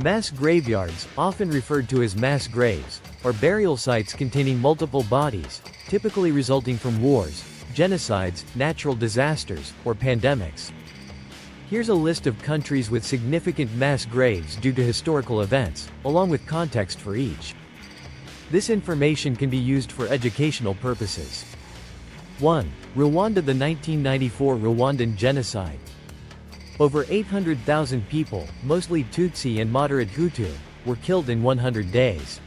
Mass graveyards, often referred to as mass graves, are burial sites containing multiple bodies, typically resulting from wars, genocides, natural disasters, or pandemics. Here's a list of countries with significant mass graves due to historical events, along with context for each. This information can be used for educational purposes. 1. Rwanda. The 1994 Rwandan genocide. Over 800,000 people, mostly Tutsi and moderate Hutu, were killed in 100 days.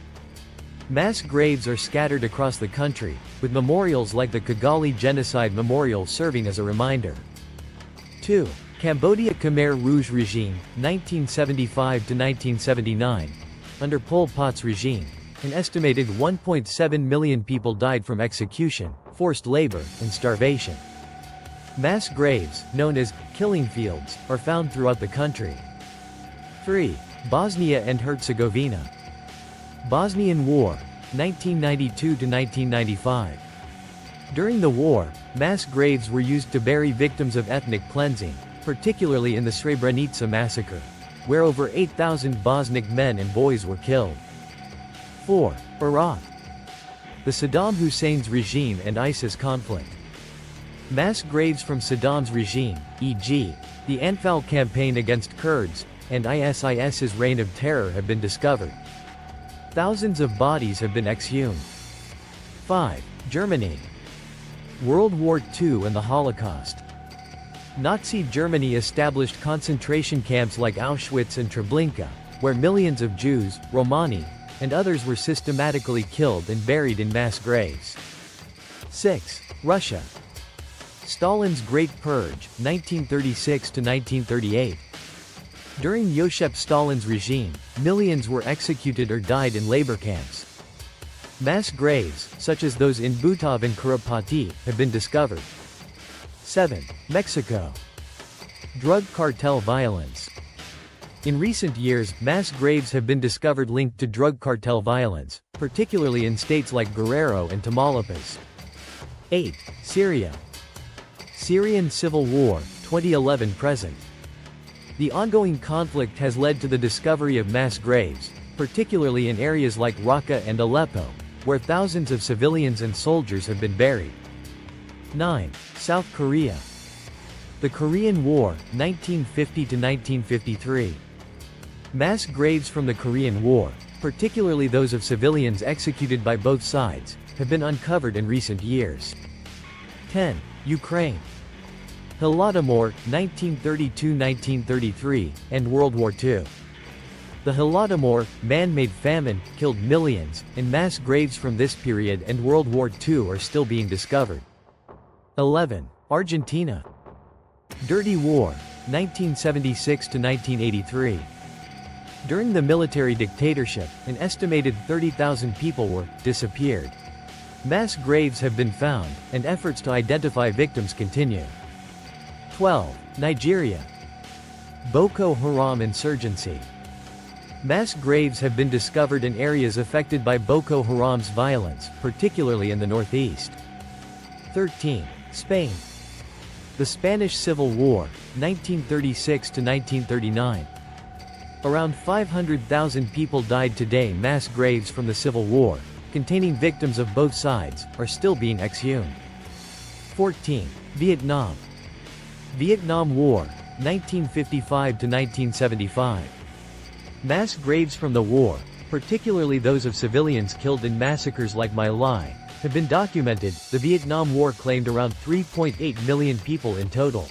Mass graves are scattered across the country, with memorials like the Kigali Genocide Memorial serving as a reminder. 2. Cambodia. Khmer Rouge regime, 1975–1979. Under Pol Pot's regime, an estimated 1.7 million people died from execution, forced labor, and starvation. Mass graves, known as killing fields, are found throughout the country. 3. Bosnia and Herzegovina. Bosnian War, 1992–1995. During the war, mass graves were used to bury victims of ethnic cleansing, particularly in the Srebrenica massacre, where over 8,000 Bosniak men and boys were killed. 4. Iraq. The Saddam Hussein's regime and ISIS conflict. Mass graves from Saddam's regime, e.g., the Anfal campaign against Kurds, and ISIS's reign of terror have been discovered. Thousands of bodies have been exhumed. 5. Germany. World War II and the Holocaust. Nazi Germany established concentration camps like Auschwitz and Treblinka, where millions of Jews, Romani, and others were systematically killed and buried in mass graves. 6. Russia. Stalin's Great Purge, 1936–1938. During Joseph Stalin's regime, millions were executed or died in labor camps. Mass graves, such as those in Butov and Kurapati, have been discovered. 7. Mexico. Drug cartel violence. In recent years, mass graves have been discovered linked to drug cartel violence, particularly in states like Guerrero and Tamaulipas. 8. Syria. Syrian Civil War, 2011–present. The ongoing conflict has led to the discovery of mass graves, particularly in areas like Raqqa and Aleppo, where thousands of civilians and soldiers have been buried. 9. South Korea. The Korean War, 1950–1953. Mass graves from the Korean War, particularly those of civilians executed by both sides, have been uncovered in recent years. 10. Ukraine. Holodomor, 1932–1933, and World War II. The Holodomor, man-made famine, killed millions, and mass graves from this period and World War II are still being discovered. 11. Argentina. Dirty War, 1976–1983. During the military dictatorship, an estimated 30,000 people were disappeared. Mass graves have been found, and efforts to identify victims continue. 12. Nigeria. Boko Haram insurgency. Mass graves have been discovered in areas affected by Boko Haram's violence, particularly in the northeast. 13. Spain. The Spanish Civil War, 1936–1939. Around 500,000 people died today. Mass graves from the Civil War, containing victims of both sides, are still being exhumed. 14. Vietnam. Vietnam War, 1955–1975. Mass graves from the war, particularly those of civilians killed in massacres like My Lai, have been documented. The Vietnam War claimed around 3.8 million people in total.